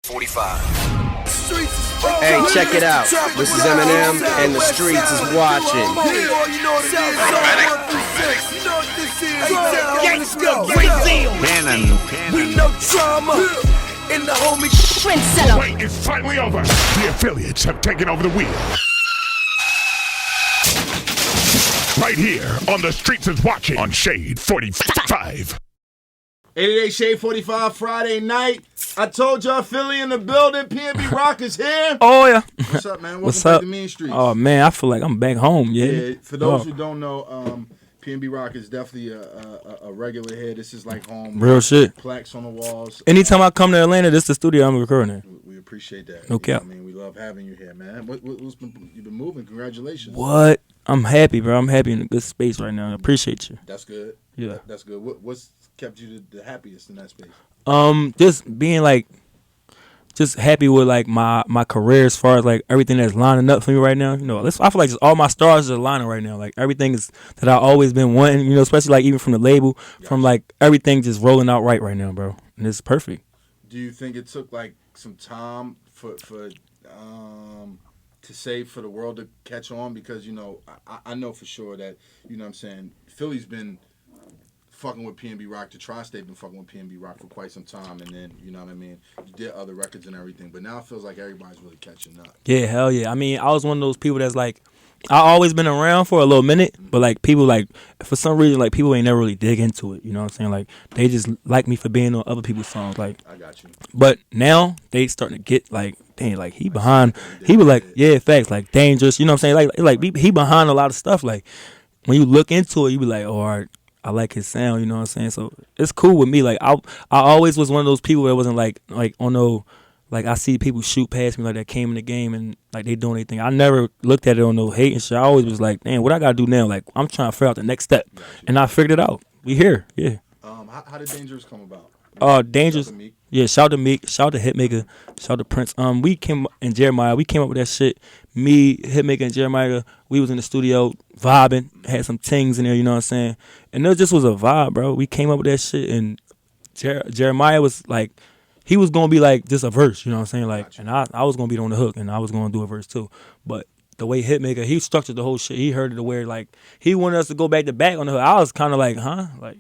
SIW45. Hey, check it out. This is Eminem, and the Streetz is watching. We know drama in the homie The wait is finally over. The affiliates have taken over the wheel. Right here on the Streetz is Watchin on Shade 45. 88 Shade 45 Friday night. I told y'all Philly in the building. PnB Rock is here. Oh, yeah. What's up, man? What's Welcome up? to the Mean Streets. Oh, man, I feel like I'm back home, yeah. For those who don't know, PnB Rock is definitely a regular here. This is like home. Real shit. Plaques on the walls. Anytime I come to Atlanta, this is the studio I'm recording in. We appreciate that. No cap. I mean, we love having you here, man. You've been moving. Congratulations. What? I'm happy, bro. I'm happy in a good space right now. I appreciate you. That's good. Yeah. That's good. What's kept you the happiest in that space? Just being like, just happy with like my career as far as like everything that's lining up for me right now. You know, I feel like just all my stars are lining right now. Like everything is that I always been wanting. You know, especially like even from the label, from like everything just rolling out right now, bro. And it's perfect. Do you think it took like some time for to say for the world to catch on? Because, you know, I know for sure that, you know what I'm saying, Philly's been fucking with PnB Rock. The Tri-State been fucking with PnB Rock for quite some time. And then, you know what I mean, you did other records and everything. But now it feels like everybody's really catching up. Yeah, hell yeah. I mean, I was one of those people that's like, I always been around for a little minute, but like people like, for some reason, like people ain't never really dig into it. You know what I'm saying? Like they just like me for being on other people's songs. Like, I got you. But now they starting to get like, dang, like he behind. He was like, yeah, facts, like dangerous. You know what I'm saying? Like he behind a lot of stuff. Like when you look into it, you be like, oh, all right, I like his sound. You know what I'm saying? So it's cool with me. Like I always was one of those people that wasn't like on no. Like, I see people shoot past me, like, that came in the game and, like, they doing anything. I never looked at it on no hate and shit. I always was like, damn, what I got to do now? Like, I'm trying to figure out the next step. And I figured it out. We here, yeah. How did Dangerous come about? Dangerous. Yeah, shout to Meek, shout to Hitmaker, shout to Prince. We came, and Jeremiah, we came up with that shit. Me, Hitmaker, and Jeremiah, we was in the studio vibing, had some tings in there, you know what I'm saying? And it just was a vibe, bro. We came up with that shit, and Jeremiah was, like, he was going to be like just a verse, you know what I'm saying? Like, and I was going to be on the hook, and I was going to do a verse too. But the way Hitmaker, he structured the whole shit. He heard it to where, like, he wanted us to go back to back on the hook. I was kind of like, huh? Like,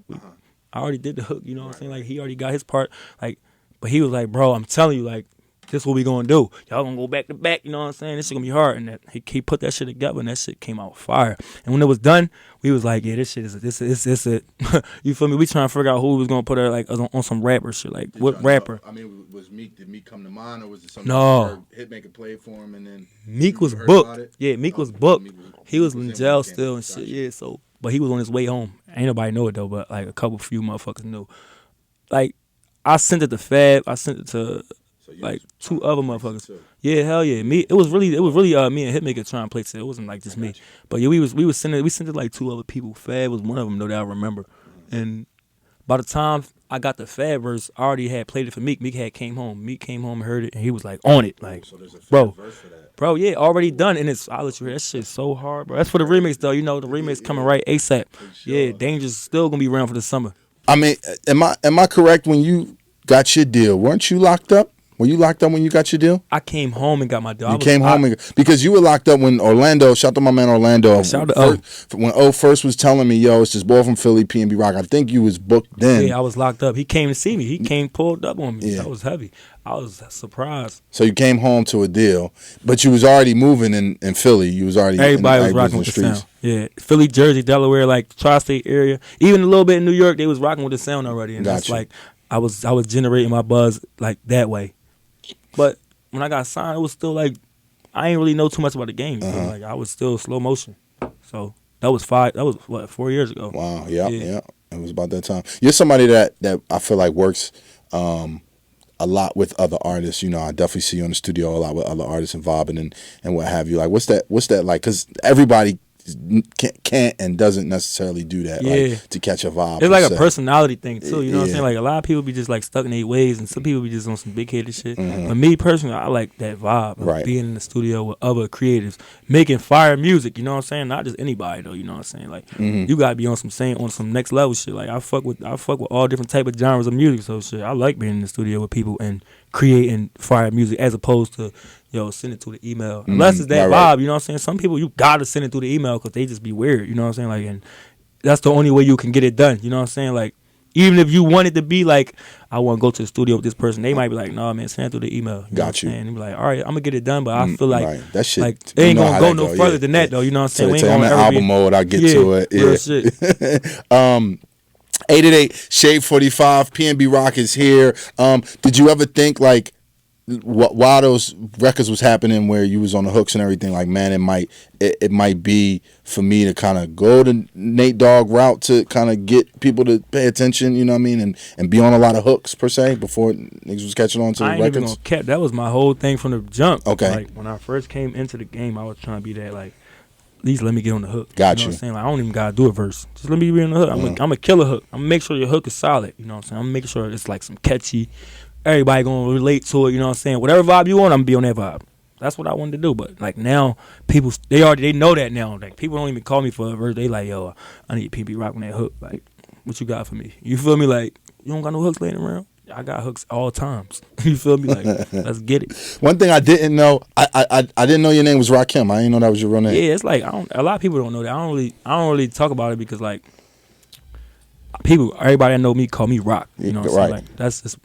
I already did the hook, you know what I'm saying? Like, he already got his part. Like, but he was like, bro, I'm telling you, like, this is what we going to do. Y'all going to go back to back, you know what I'm saying? This shit going to be hard. And he put that shit together, and that shit came out fire. And when it was done, we was like, yeah, this shit is it. You feel me? We trying to figure out who was going to put her, like, on some rapper shit. Like, what rapper? I mean, did Meek come to mind, or was it something no. Hitmaker played for him, and then Meek was booked. Yeah, Meek was booked. He was in jail still and shit, yeah, so. But he was on his way home. Ain't nobody know it, though, but, like, a few motherfuckers knew. Like, I sent it to Fab. I sent it to... like two other motherfuckers. Yeah, hell yeah. It was really me and Hitmaker trying to play it. It wasn't like just me. But yeah, we sent it like two other people. Fab was one of them though that I remember. And by the time I got the Fab verse, I already had played it for Meek. Meek had came home. Meek came home and heard it, and he was like on it. Like, so there's a bro, verse for that. Bro, yeah, already done. And I'll let you hear that shit so hard, bro. That's for the remix though. You know the remix coming right ASAP. Sure. Yeah, Danger's still gonna be around for the summer. I mean, am I correct when you got your deal? Weren't you locked up? Were you locked up when you got your deal? I came home and got my deal. You came home because you were locked up when Orlando. Shout out to my man Orlando. Shout out to when O first was telling me, yo, it's this boy from Philly, PnB Rock. I think you was booked then. Yeah, I was locked up. He came to see me. He came pulled up on me. Yeah. That was heavy. I was surprised. So you came home to a deal, but you was already moving in Philly. You was already everybody was rocking with the sound. Yeah, Philly, Jersey, Delaware, like tri-state area, even a little bit in New York. They was rocking with the sound already, and that's like I was generating my buzz like that way. But when I got signed, it was still like I ain't really know too much about the game. Like I was still slow motion. So that was 4 years ago. Wow, yeah. It was about that time. You're somebody that I feel like works a lot with other artists. You know, I definitely see you in the studio a lot with other artists and vibing and what have you. Like, what's that like? Because everybody can't and doesn't necessarily do that, like, to catch a vibe. It's like a personality thing too, you know what I'm saying? Like a lot of people be just like stuck in their ways, and some people be just on some big headed shit. But me personally, I like that vibe of being in the studio with other creatives, making fire music, you know what I'm saying? Not just anybody though, you know what I'm saying? Like you gotta be on some next level shit. Like I fuck with all different type of genres of music, so shit. I like being in the studio with people and creating fire music as opposed to send it through the email. Unless it's that vibe, you know what I'm saying? Some people you gotta send it through the email because they just be weird, you know what I'm saying? Like, and that's the only way you can get it done, you know what I'm saying? Like, even if you want it to be like, I want to go to the studio with this person, they might be like, no, man, send it through the email. Got you. And they be like, all right, I'm gonna get it done, but I feel like that shit, like it ain't gonna go no further than that though. You know what I'm saying? So I'm in album mode. I get to it. Real Yeah. shit. 888 Shade 45. PnB Rock is here. Did you ever think like while those records was happening where you was on the hooks and everything, like, man, it might be for me to kind of go the Nate Dogg route to kind of get people to pay attention, you know what I mean, and be on a lot of hooks per se before niggas was catching on to the I ain't even records? gonna cap. That was my whole thing from the jump. Okay. Like when I first came into the game, I was trying to be that like, at least let me get on the hook. Got you. Know you. What I'm saying? Like, I don't even gotta do a verse. Just let me be on the hook. I'm gonna kill a hook. I'm gonna make sure your hook is solid. You know what I'm saying? I'm gonna make sure it's like some catchy. Everybody gonna relate to it. You know what I'm saying? Whatever vibe you want, I'm gonna be on that vibe. That's what I wanted to do. But like now, people they know that now. Like people don't even call me for a verse. They like, yo, I need PnB Rock on that hook. Like, what you got for me? You feel me? Like, you don't got no hooks laying around? I got hooks all times. You feel me? Like, let's get it. One thing I didn't know, I didn't know your name was Rakim. I didn't know that was your real name. Yeah, it's like a lot of people don't know that. I don't really talk about it because like everybody that know me call me Rock. You know what I'm saying? Like that's just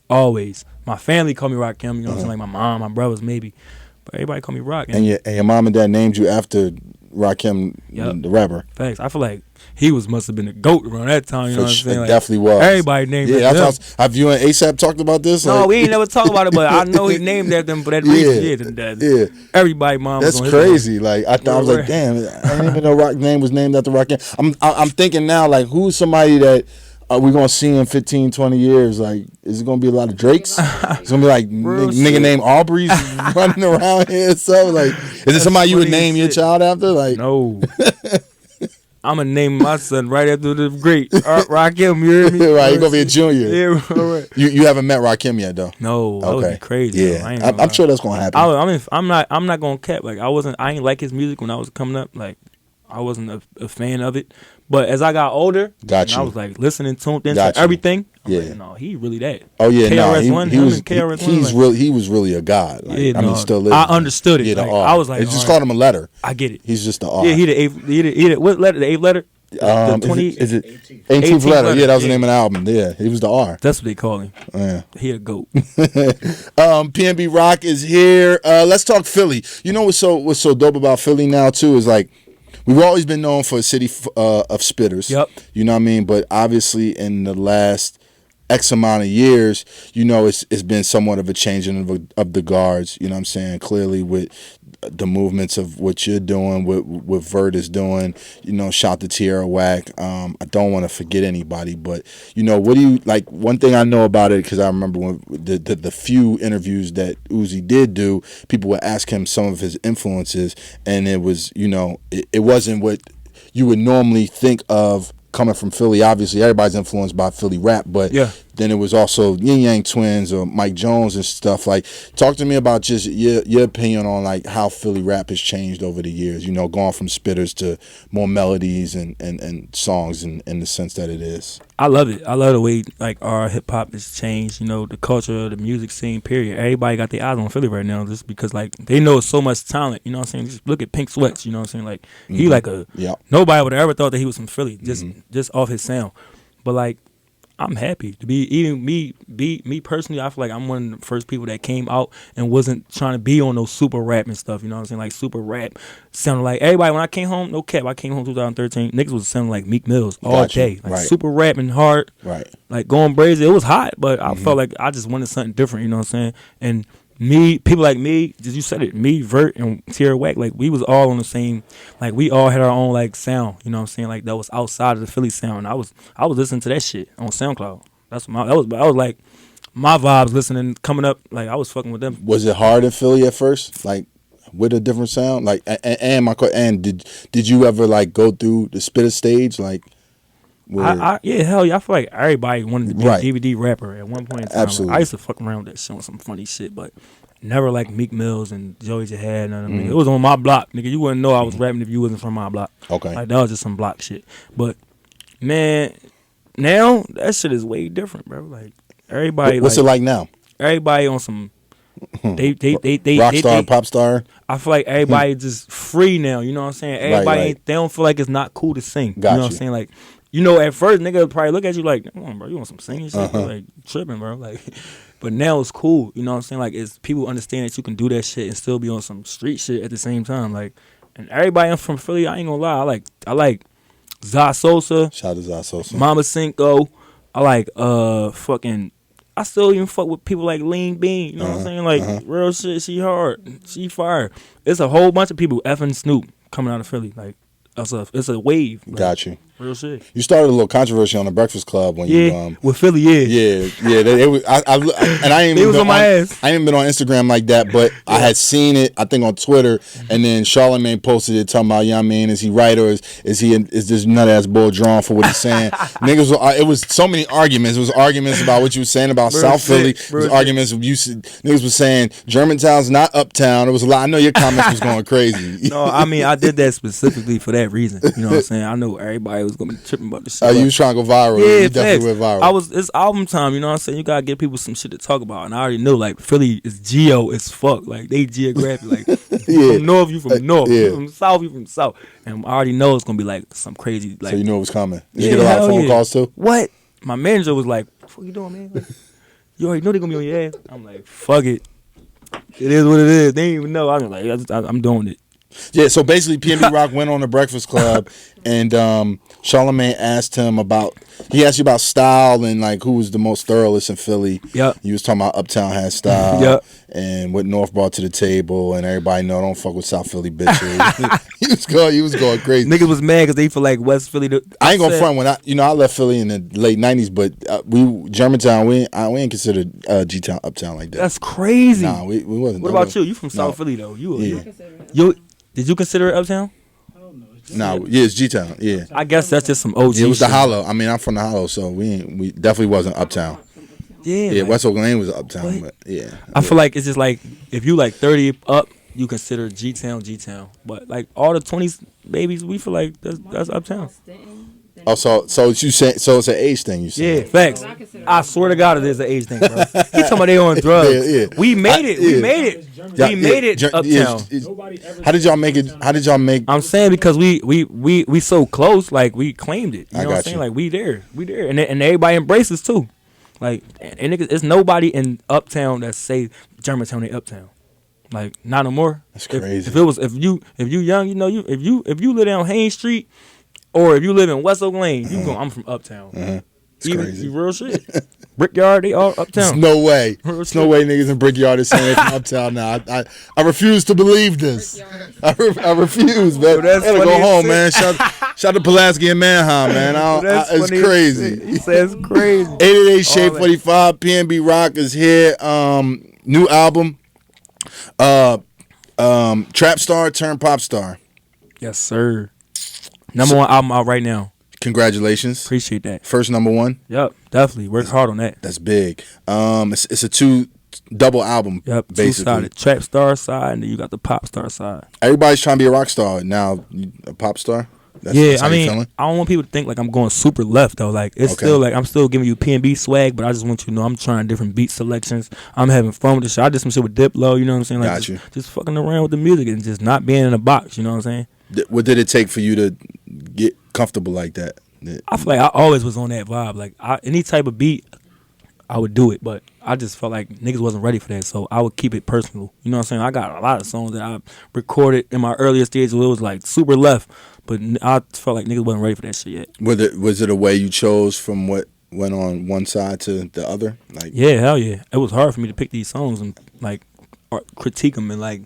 always. My family call me Rakim. You know what I'm saying? Like my mom, my brothers, maybe, but everybody call me Rock. And your mom and dad named you after Rakim, the rapper. Thanks. I feel like he must have been a GOAT around that time. You know what I'm saying? Like, definitely was. Everybody named him. Yeah, have you and ASAP talked about this? No, like, we ain't never talked about it, but I know he named after them for that reason. Yeah. Everybody, mom. That's was on crazy. Like I was like, damn, I didn't even know Rock's name was named after Rakim. I'm thinking now, like, who's somebody that we're gonna see in 15, 20 years? Like, is it gonna be a lot of Drakes? It's gonna be like nigga named Aubrey's running around here. So like, is it somebody you would name your child after? Like, no. I'm gonna name my son right after the great Rakim. You hear me? Right, you're gonna be a junior. Yeah, all right. You haven't met Rakim yet though. No, that would be crazy. Yeah, I'm sure that's gonna happen. I'm not gonna cap. Like I ain't like his music when I was coming up. Like I wasn't a fan of it. But as I got older, I was like listening to him everything. I'm like, no, he really that. Oh yeah, he was really a god. Like, I mean, still is. I understood it. Yeah, like, I was like, they just called him a letter. I get it. He's just the R. Yeah, he the what letter? The 8th letter. The 20, is it 18th letter? Yeah, that was the name of the album. Yeah, he was the R. That's what they call him. Yeah, he a GOAT. PnB Rock is here. Let's talk Philly. You know what's so dope about Philly now too is like, we've always been known for a city of spitters. Yep. You know what I mean? But obviously in the last X amount of years, you know, it's been somewhat of a changing of the guards. You know what I'm saying? Clearly with the movements of what you're doing, what Vert is doing, you know, shout to Tierra Whack. I don't want to forget anybody, but, you know, what do you, like, one thing I know about it, because I remember when the few interviews that Uzi did do, people would ask him some of his influences, and it was, you know, it wasn't what you would normally think of coming from Philly. Obviously, everybody's influenced by Philly rap, but then it was also Yin Yang Twins or Mike Jones and stuff. Like, talk to me about just your opinion on like how Philly rap has changed over the years. You know, going from spitters to more melodies and songs in the sense that it is. I love it. I love the way like our hip hop has changed. You know, the culture, the music scene. Period. Everybody got their eyes on Philly right now, just because like they know so much talent. You know what I'm saying? Just look at Pink Sweats. You know what I'm saying? Like he like a nobody would have ever thought that he was from Philly just off his sound. But like, I'm happy to be even me personally. I feel like I'm one of the first people that came out and wasn't trying to be on those super rap and stuff. You know what I'm saying? Like super rap sounded like everybody. When I came home, no cap, I came home 2013. Niggas was sounding like Meek Mills all day, like super rapping hard, like going brazy. It was hot, but I felt like I just wanted something different. You know what I'm saying? And people like me, just you said it, me, Vert, and Tierra Whack, like we was all on the same, like we all had our own like sound, you know what I'm saying, like that was outside of the Philly sound. I was listening to that shit on SoundCloud. That was like my vibes listening, coming up, like I was fucking with them. Was it hard in Philly at first, like with a different sound, like and did you ever like go through the spitter stage, like? Hell yeah, I feel like everybody wanted to be a DVD rapper at one point in time. Absolutely. Like, I used to fuck around with that shit on some funny shit, but never like Meek Mills and Joey Jihad. None of them. It was on my block, nigga. You wouldn't know I was rapping if you wasn't from my block. Okay. Like that was just some block shit. But man, now that shit is way different, bro. Like everybody. What's it like now? everybody on some. They Rockstar, PopStar. I feel like everybody just free now. You know what I'm saying? Everybody right. they don't feel like it's not cool to sing. Got you know what you. I'm saying? Like, you know, at first nigga would probably look at you like, come on, bro, you want some singing shit? You're like tripping, bro. Like, but now it's cool. You know what I'm saying? Like, it's people understand that you can do that shit and still be on some street shit at the same time. Like, and everybody from Philly, I ain't gonna lie, I like Za Sosa, Shout out to Za Sosa. Mama Cinco. I like fucking. I still even fuck with people like Lean Bean. You know what I'm saying? Like real shit. She hard. She fire. It's a whole bunch of people effing Snoop coming out of Philly. Like it's a wave. Like, Got you. Real shit. You started a little controversy on the Breakfast Club when you with Philly. Yeah. They was, and I ain't They even was been on my ass. I ain't been on Instagram like that, but I had seen it. I think on Twitter, and then Charlamagne posted it talking about, you know what I mean, is he right or is this nut ass bull drawn for what he's saying? Niggas, it was so many arguments. It was arguments about what you were saying about South Philly. It was arguments of niggas was saying Germantown's not uptown. It was a lot. I know your comments was going crazy. No, I mean I did that specifically for that reason. You know what I'm saying? I know everybody was gonna be tripping about this shit. You was trying to go viral. Yeah, you definitely went viral. It's album time, you know what I'm saying? You gotta give people some shit to talk about. And I already knew, like, Philly is geo as fuck. Like, they geographic. Like, you from North, you from North. Yeah. You from South, you from South. And I already know it's gonna be like some crazy, like. So you knew it was coming. Did you get a lot of phone calls too? What? My manager was like, what the fuck you doing, man? Like, you already know they gonna be on your ass. I'm like, fuck it. It is what it is. They ain't even know. I'm like, I'm doing it. Yeah, so basically PnB Rock went on the Breakfast Club and Charlamagne asked him he asked you about style and like who was the most thoroughest in Philly. Yep. You was talking about Uptown had style. Yep. And what North brought to the table, and everybody know don't fuck with South Philly bitches. he was going crazy. Niggas was mad because they feel like West Philly. I ain't gonna front when I left Philly in the late '90s, but Germantown we ain't considered G-Town Uptown like that. That's crazy. Nah, we wasn't. What about you? You from South Philly though? Did you consider it Uptown? It's G-Town. Yeah. I guess that's just some OG. It was the shit. Hollow. I mean, I'm from the Hollow, so we definitely wasn't Uptown. Yeah. Yeah, like, West Oakland Lane was Uptown, but yeah. I feel like it's just like if you like 30 up, you consider G-Town. But like all the 20s babies, we feel like that's Uptown. Oh, so you say it's an age thing? You say? Yeah, facts. I swear to God, it is an age thing, bro. He talking about they on drugs. Yeah. We made it. We made it Uptown. How did y'all make it? I'm saying because we so close, like we claimed it. You know what I'm got saying? you. Like we there, and everybody embraces too. Like and niggas, it's nobody in Uptown that say Germantown ain't Uptown. Like not no more. That's crazy. If you young, you know if you live down Haynes Street. Or if you live in West Oak Lane, you go, I'm from Uptown. It's crazy. Real shit. Brickyard, they all Uptown. There's no way. There's no way niggas in Brickyard is saying from Uptown now. I refuse to believe this. I refuse, man. I gotta go home, man. Shout to Pulaski and Manheim, man. It's crazy. He says crazy. 888 Shade 45. PnB Rock is here. New album. TrapStar turned PopStar. Yes, sir. Number one album out right now. Congratulations. Appreciate that. First number one. Yep, definitely. Worked hard on that. That's big. It's a double album. Yep, basically. two-sided. TrapStar side, and then you got the PopStar side. Everybody's trying to be a rock star now. A pop star. That's how you feeling? I don't want people to think like I'm going super left though. Like it's still like I'm still giving you PnB swag, but I just want you to know I'm trying different beat selections. I'm having fun with the shit. I did some shit with Diplo. You know what I'm saying? Like just fucking around with the music and just not being in a box. You know what I'm saying? What did it take for you to get comfortable like that? I feel like I always was on that vibe. Like any type of beat, I would do it. But I just felt like niggas wasn't ready for that, so I would keep it personal. You know what I'm saying? I got a lot of songs that I recorded in my earlier stage where it was like super left, but I felt like niggas wasn't ready for that shit yet. Was it a way you chose from what went on one side to the other? Like yeah, hell yeah. It was hard for me to pick these songs and like critique them, and like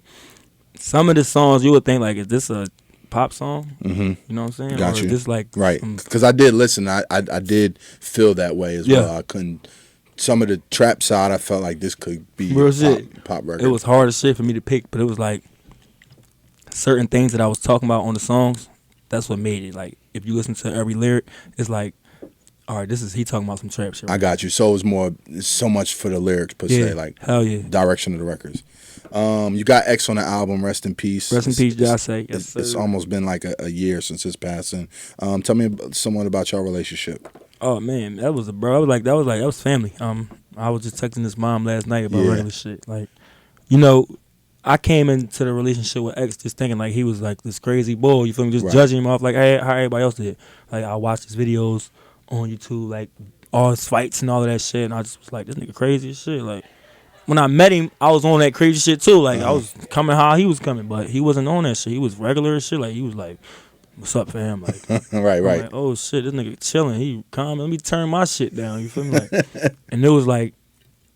some of the songs you would think like, is this a pop song? Mm-hmm. You know what I'm saying? Got or you. Just like right, because I did listen. I did feel that way as well. I couldn't. Some of the trap side, I felt like this could be pop record. It was hard as shit for me to pick, but it was like certain things that I was talking about on the songs. That's what made it. Like if you listen to every lyric, it's like, all right, he talking about some trap shit. Right? I got you. So it's so much for the lyrics per se, like hell yeah, direction of the records. You got X on the album. Rest in peace. Rest in peace, Jase. Yes, it's almost been like a year since his passing. Tell me somewhat about your relationship. Oh man, that was family. I was just texting his mom last night about Yeah. regular shit. Like, you know, I came into the relationship with X just thinking like he was like this crazy boy. You feel me? Just Right. judging him off like how everybody else did. Like I watched his videos on YouTube, like all his fights and all of that shit, and I just was like, this nigga crazy as shit. Like when I met him, I was on that crazy shit too. Like I was coming how he was coming, but he wasn't on that shit. He was regular as shit. Like he was like, "What's up, fam?" Like, Right, I'm right. like, oh shit, this nigga chilling. He calm. Let me turn my shit down. You feel me? Like, and it was like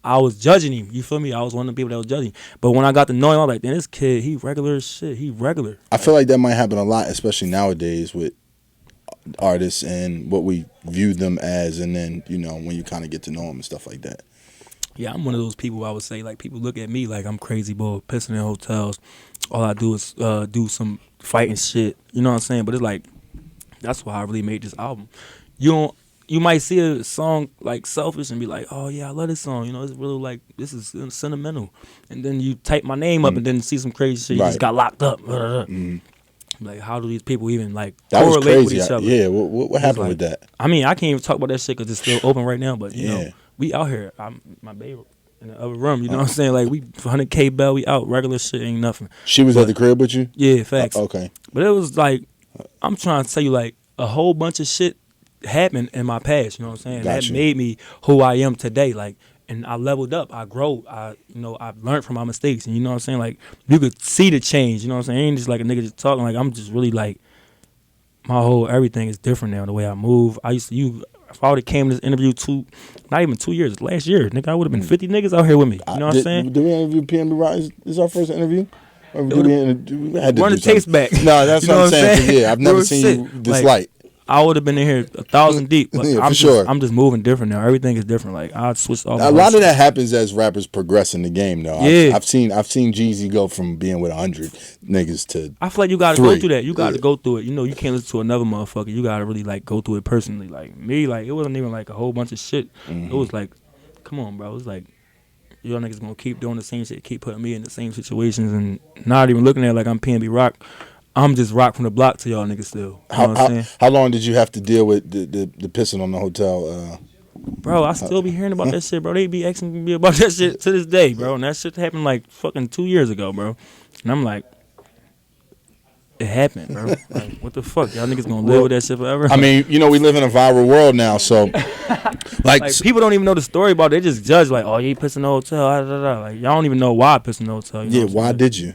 I was judging him. You feel me? I was one of the people that was judging. But when I got to know him, I was like, damn, this kid, he regular as shit. He regular. I feel like that might happen a lot, especially nowadays with artists and what we view them as, and then when you kind of get to know them and stuff like that. Yeah, I'm one of those people. I would say like people look at me like I'm crazy boy, pissing in hotels. All I do is do some fighting shit. You know what I'm saying? But it's like that's why I really made this album. You might see a song like Selfish and be like, oh yeah, I love this song. It's really like, this is sentimental. And then you type my name up and then see some crazy shit. You just got locked up. Like, how do these people even like That was correlate with crazy. each other? Yeah, what happened with that? I mean, I can't even talk about that shit because it's still open right now. But, you Yeah. know, we out here. My baby in the other room, you know what I'm saying? Like, we 100K bell, we out. Regular shit ain't nothing. She was at the crib with you? Yeah, facts. Okay. But it was like, I'm trying to tell you, like, a whole bunch of shit happened in my past, you know what I'm saying? Gotcha. That made me who I am today. Like, and I leveled up, I grow, I've learned from my mistakes. And you know what I'm saying? Like, you could see the change, you know what I'm saying? It ain't just like a nigga just talking. Like, I'm just really like, my whole everything is different now, the way I move. If I would have came to this interview not even 2 years, last year, nigga, I would have been 50 niggas out here with me. You know what I'm saying? Did we interview PnB Rock? Is this our first interview? Or did we had to Run do the tapes something? back. No, that's You know what I'm saying. 'Cause, yeah, I've never Real seen shit. you this Like, light. I would have been in here 1,000 deep. But Yeah, I'm for sure. I'm just moving different now. Everything is different. Like, I switched off. A lot of that happens as rappers progress in the game, though. Yeah. I've seen Jeezy go from being with 100 niggas to I feel like you got to go 3. through that. You got to Yeah. go through it. You know, you can't listen to another motherfucker. You got to really, like, go through it personally. Like, me, like, it wasn't even, like, a whole bunch of shit. It was like, come on, bro. It was like, y'all niggas going to keep doing the same shit, keep putting me in the same situations and not even looking at it like I'm PnB Rock. I'm just Rock from the block to y'all niggas still. You know what I'm saying? How long did you have to deal with the pissing on the hotel? Bro, I still be hearing about that shit, bro. They be asking me about that shit to this day, bro. And that shit happened like fucking 2 years ago, bro. And I'm like, it happened, bro. Like, what the fuck? Y'all niggas gonna live with that shit forever? I mean, we live in a viral world now, so like people don't even know the story about it. They just judge like, oh, you pissed in the hotel. Like, y'all don't even know why I pissed in the hotel. You know yeah, what I'm why saying? did you?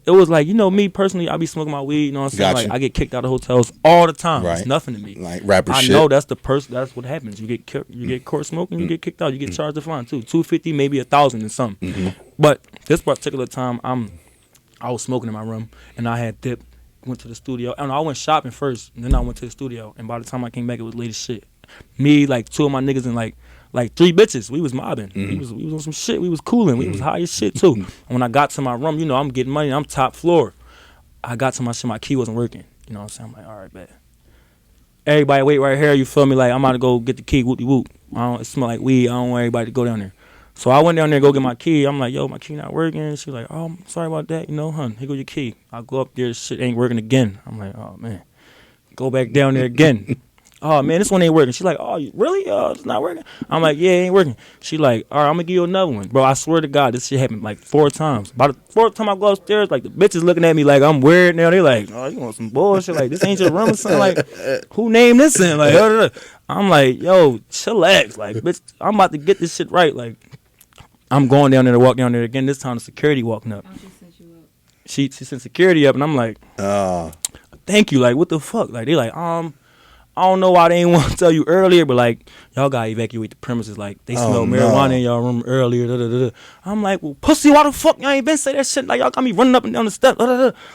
It was like, me personally, I be smoking my weed, you know what I'm saying? Gotcha. Like, I get kicked out of hotels all the time. Right. It's nothing to me. Like rapper I shit. know that's that's what happens. You get caught smoking, you get kicked out, you get charged a fine too. $250, maybe $1,000 and something. But this particular time, I was smoking in my room and I had dipped, went to the studio, and I went shopping first, and then I went to the studio, and by the time I came back, it was late as shit. Me, like 2 of my niggas, and like 3 bitches. We was mobbing. We was on some shit. We was cooling. We was high as shit too. And when I got to my room, I'm getting money. I'm top floor. I got to my shit. My key wasn't working. You know what I'm saying? I'm like, all right, bet. Everybody wait right here. You feel me? Like, I'm about to go get the key. Whoop-de whoop. It smell like weed. I don't want everybody to go down there. So I went down there to go get my key. I'm like, yo, my key not working. She like, oh, I'm sorry about that. Hun, here go your key. I go up there. Shit ain't working again. I'm like, oh, man. Go back down there again. Oh, man, this one ain't working. She's like, oh, really? It's not working? I'm like, yeah, it ain't working. She like, all right, I'm going to give you another one. Bro, I swear to God, this shit happened like 4 times. By the 4th time I go upstairs, like, the bitches looking at me like I'm weird now. They like, oh, you want some bullshit? Like, this ain't your room or something? Like, who named this in? Like, I'm like, yo, chillax. Like, bitch, I'm about to get this shit right. Like, I'm going down there to walk down there again. This time the security walking up. She sent you up. She sent security up, and I'm like, thank you. Like, what the fuck? Like, they like, I don't know why they ain't want to tell you earlier, but like, y'all gotta evacuate the premises. Like, they smell marijuana in y'all room earlier. I'm like, well, pussy, why the fuck y'all ain't been say that shit? Like, y'all got me running up and down the steps.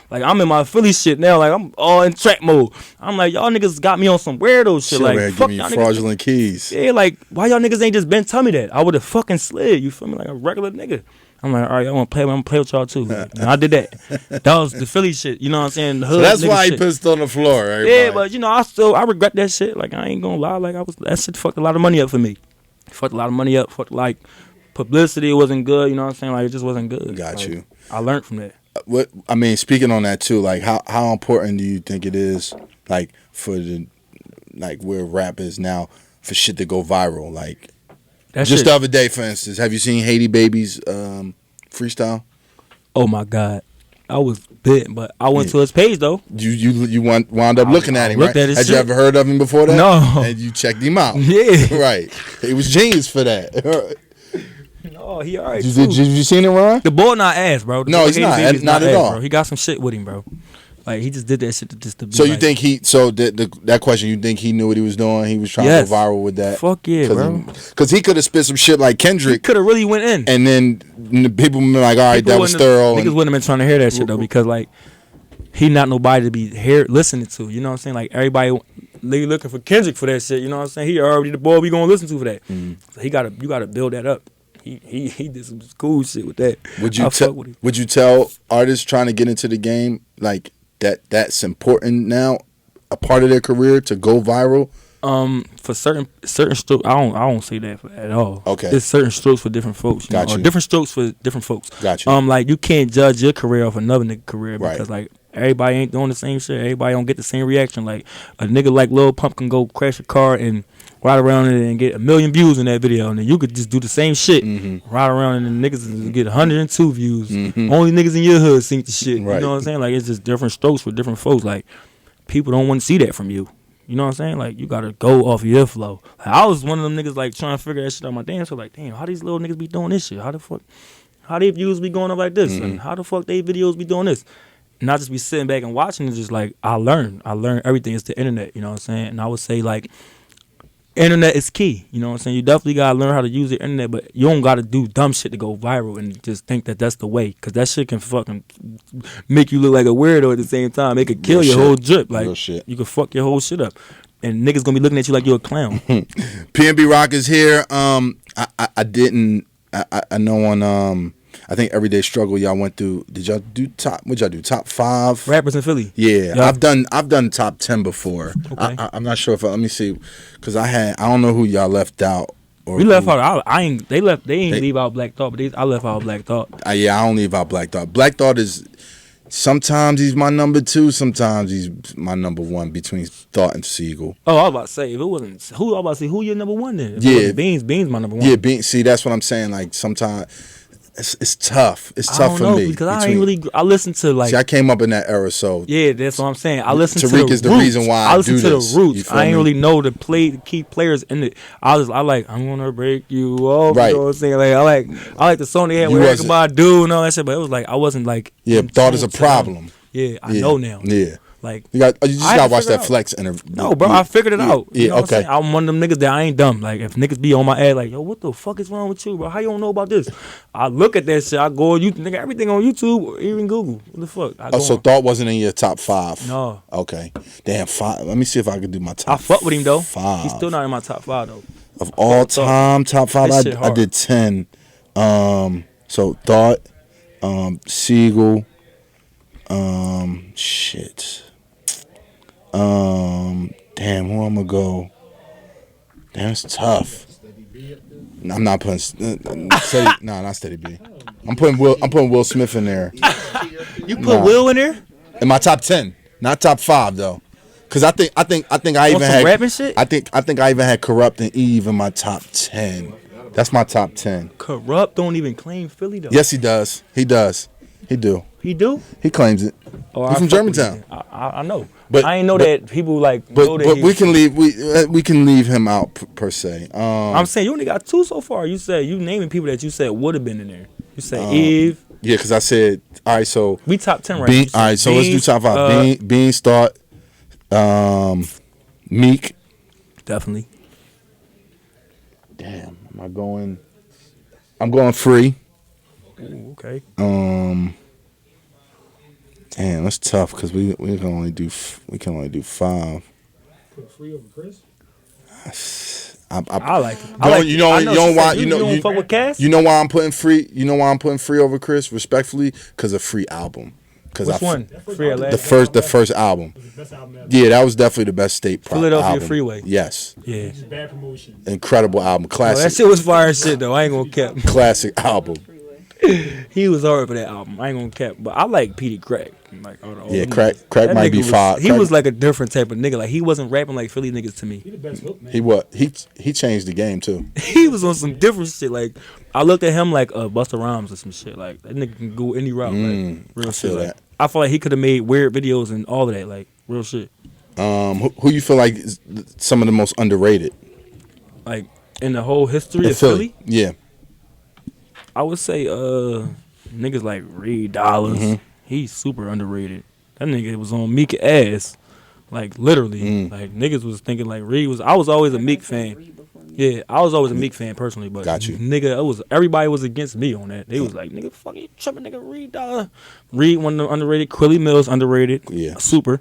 Like, I'm in my Philly shit now. Like, I'm all in trap mode. I'm like, y'all niggas got me on some weirdo shit. Like, fuck y'all niggas. Fraudulent keys. Yeah, like, why y'all niggas ain't just been tell me that? I would have fucking slid. You feel me? Like a regular nigga. I'm like, all right, I want to play. I'm gonna play with y'all too. And I did that. That was the Philly shit. You know what I'm saying? The hood So that's nigga why he shit. pissed on the floor, right? Yeah, but I regret that shit. Like, I ain't gonna lie. Like, that shit fucked a lot of money up for me. Fucked a lot of money up. Fucked, like, publicity wasn't good. You know what I'm saying? Like, it just wasn't good. Got like, you. I learned from that. Speaking on that too, like how important do you think it is, like, for where rap is now, for shit to go viral? Like, That Just shit. the other day, for instance, have you seen Haiti Baby's freestyle? Oh my God, I was bit, but I went to his page though. You wound up looking at him, right? looked at his Had you shit. ever heard of him before that? No. And you checked him out. Yeah. Right. He was genius for that. Oh, he alright. Did you seen it, Ron? The boy not ass, bro. The No, boy he's Haiti not. Baby's Not at ass, all. Bro. He got some shit with him, bro. Like he just did that shit to be. So you like, think that question? You think he knew what he was doing? He was trying to go viral with that. Fuck yeah, bro. Because he could have spit some shit like Kendrick, could have really went in, and then people been like, "All right, that was thorough." Niggas wouldn't have been trying to hear that shit though, because like he not nobody to be listening to. You know what I'm saying? Like everybody, they looking for Kendrick for that shit. You know what I'm saying? He already the boy we gonna listen to for that. So you gotta build that up. He did some cool shit with that. Would you tell artists trying to get into the game like that's important now, a part of their career to go viral? For certain strokes, I don't say that at all. Okay. There's certain strokes for different folks. Got you. Or different strokes for different folks. Got you. Like you can't judge your career off another nigga career because Right. like everybody ain't doing the same shit. Everybody don't get the same reaction. Like a nigga like Lil Pump can go crash a car and ride around it and get 1 million views in that video, and then you could just do the same shit, ride around and the niggas get 102 views. Only niggas in your hood think the shit. Right. You know what I'm saying? Like it's just different strokes for different folks. Like people don't want to see that from you. You know what I'm saying? Like you gotta go off your flow. Like, I was one of them niggas like trying to figure that shit out my dance. So like, damn, how these little niggas be doing this shit? How the fuck? How they views be going up like this? And how the fuck they videos be doing this? And I just be sitting back and watching. It's just like I learn everything. It's the internet. You know what I'm saying? And I would say like, internet is key. You know what I'm saying? You definitely gotta learn how to use the internet, but you don't gotta do dumb shit to go viral and just think that that's the way, because that shit can fucking make you look like a weirdo at the same time. It could kill your whole drip. Like you could fuck your whole shit up, and niggas gonna be looking at you like you're a clown. PnB Rock is here. I know on I think Everyday Struggle y'all went through. Did y'all do top 5 rappers in Philly? Yeah, Yep. I've done top 10 before. Okay. I'm not sure if let me see, because I don't know who y'all left out. Or We left who- out. I ain't. They ain't leave out Black Thought, but I left out Black Thought. Yeah, I don't leave out Black Thought. Black Thought is sometimes he's my number 2, sometimes he's my number 1 between Thought and Siegel. Oh, I was about to say if it wasn't who, I was about to say who your number 1 then? If it Yeah. wasn't Beans my number 1. Yeah, see, that's what I'm saying. Like sometimes it's tough. It's I tough don't for know, me. because I ain't really. I listen to like. See, I came up in that era, so Yeah, that's what I'm saying. I listen to Tariq the is the roots. reason why I listen do to this. the You roots. feel I ain't me? really know the key players in it. I like I'm gonna break you off. Right. You know what I'm saying? Like I like the song they had You with wasn't- Erykah Badu and all that shit, but it was like I wasn't like. yeah, in Thought is a tune to problem. them. Yeah, I Yeah. know now. Yeah. Like You just I had gotta to watch figure that it Flex interview. no, bro, I figured it out. Yeah, You know what I'm okay. saying? I'm one of them niggas that I ain't dumb. Like if niggas be on my ass, like yo, what the fuck is wrong with you, bro? How you don't know about this? I look at that shit. I go on YouTube, nigga, everything on YouTube or even Google. What the fuck? I go So on. Thought wasn't in your top 5. No. Okay. Damn, 5. Let me see if I can do my I top. fuck with him though. 5 He's still not in my top 5 though. of all time. Top 5. This shit I hard. did 10. So Thought, Siegel, shit. Damn, who I'm gonna go? Damn, it's tough. I'm not putting Steady. No, not Steady B. I'm putting Will Smith in there You put Will in there? in my top 10, not top 5 though. Cause I think I even some had rapping shit? I think I even had Corrupt and Eve in my top 10. That's my top 10. Corrupt don't even claim Philly though. Yes, he does. He does. He do. He do? He claims it. Oh, He's I from fuck with Germantown. him. I know. But- I ain't know that people like know that But he- we can leave we can leave him out per se. I'm saying you only got 2 so far. You said you naming people that you said would have been in there. You said Eve. Yeah, because I said all right. So We top 10 right Bean, now. all right. So let's do Beans, top 5. Beans, Thought, Meek. Definitely. Damn, am I going? I'm going Free. Ooh, okay. Damn, that's tough because we can only do 5. Put Free over Chris? I like it. You know why? You don't fuck with Cass? You know why I'm putting Free? You know why I'm putting Free over Chris? Respectfully, because of Free album. Which one? Free LA. The first album. It was the best album ever. Yeah, that was definitely the best state. Philadelphia album. Freeway. Yes, Yeah. It's bad promotion. incredible album, Oh, that classic, shit was fire as shit though. I ain't gonna cap. classic album. He was hard for that album. I ain't gonna cap, but I like Petey Crack. Like, Yeah, Crack might be fire. He was like a different type of nigga. Like he wasn't rapping like Philly niggas to me. He the best hook, man. He what? He changed the game too. He was on some different shit. Like I looked at him like Busta Rhymes or some shit. Like that nigga can go any route. Like real I shit. feel Like, that. I feel like he could have made weird videos and all of that. Like real shit. Who you feel like is some of the most underrated? Like in the whole history In of Philly, Yeah. I would say niggas like Reed Dollars. He's super underrated. That nigga was on Meek ass. Like literally. Like niggas was thinking like Reed was. I was always a Meek fan. Yeah, I was always a Meek fan personally, but Got you. nigga, everybody was against me on that. They was like, nigga, fuck you tripping, nigga, Reed Dollar. Reed, one of them underrated. Quilly Mills underrated. Yeah. Super.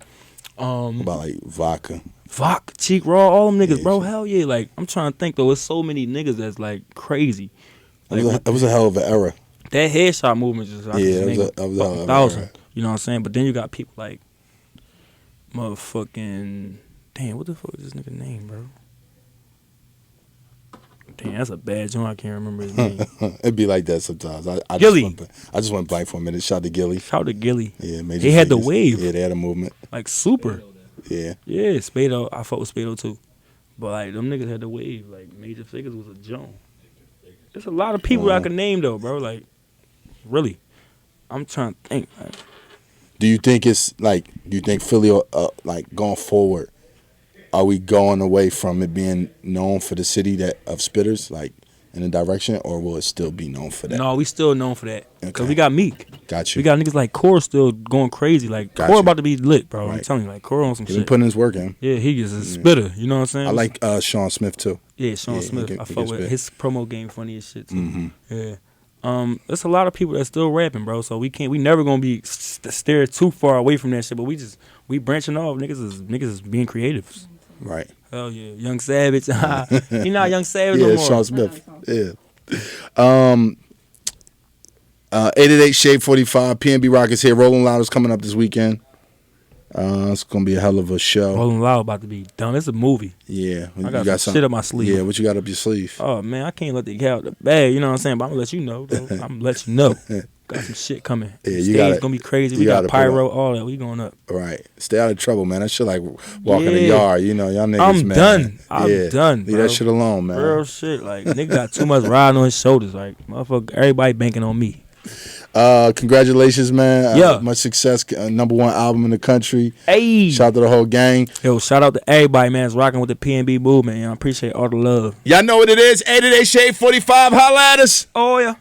What about like Vodka? Vodka, Cheek Raw, all them niggas, Yeah, bro. shit. Hell yeah. Like I'm trying to think though. There's so many niggas that's like crazy. Like, It was a hell of an era. that headshot movement just Yeah, that was a hell of an thousand. era. You know what I'm saying? But then you got people like motherfucking damn, what the fuck is this nigga name, bro? Damn, that's a bad joint. I can't remember his name. It'd be like that sometimes. I Gilly. just went blank for a minute. Shout to Gilly. Shout to Gilly. Yeah, major. He had the figures. wave. Yeah, they had a movement. Like super. Yeah. Yeah, Spado. I fuck with Spado too. But like them niggas had the wave. Like Major Figures was a joint. There's a lot of people I can name though, bro. Like really. I'm trying to think. Like, Do you think Philly like going forward? Are we going away from it being known for the city of spitters, like in a direction, or will it still be known for that? no, we still known for that. Cause Okay. we got Meek. Got you. We got niggas like Core still going crazy. Like Got Core you. about to be lit, bro. I'm Right. telling you, like Core on some He's been shit. putting his work in. Yeah, he is a spitter. You know what I'm saying? I like Sean Smith too. Yeah, Sean Yeah, Smith. he can I fuck with spit. his promo game funny as shit too. Mhm. Yeah. There's a lot of people that's still rapping, bro. So we never gonna be steered too far away from that shit. But we branching off. Niggas is being creatives. Right. Hell yeah, Young Savage. He not Young Savage Yeah, no more. Sean Smith. Yeah. 888 Shade 45. PnB Rock is here. Rolling Loud is coming up this weekend. It's gonna be a hell of a show. Rolling Loud about to be done. It's a movie. Yeah. I got some shit up my sleeve. Yeah, what you got up your sleeve? Oh man, I can't let the cat out the bag. You know what I'm saying? But I'm gonna let you know. Though. I'm gonna let you know. Got some shit coming. Yeah, you Stage gotta- gonna be crazy. you We got gotta put pyro, all that. We going up. Right. Stay out of trouble, man. That shit like walking the Yeah. yard. You know, y'all niggas, I'm man. done. I'm Yeah. done, Leave bro. that shit alone, man. Real shit. Like nigga got too much riding on his shoulders. Like motherfucker, everybody banking on me. Congratulations, man. Yeah. Much success. #1 album in the country. Hey, Shout out to the whole gang. yo, shout out to everybody, man. It's rocking with the PnB movement. I appreciate all the love. Y'all know what it is. 888 Shade 45. Holla at us. Oh yeah.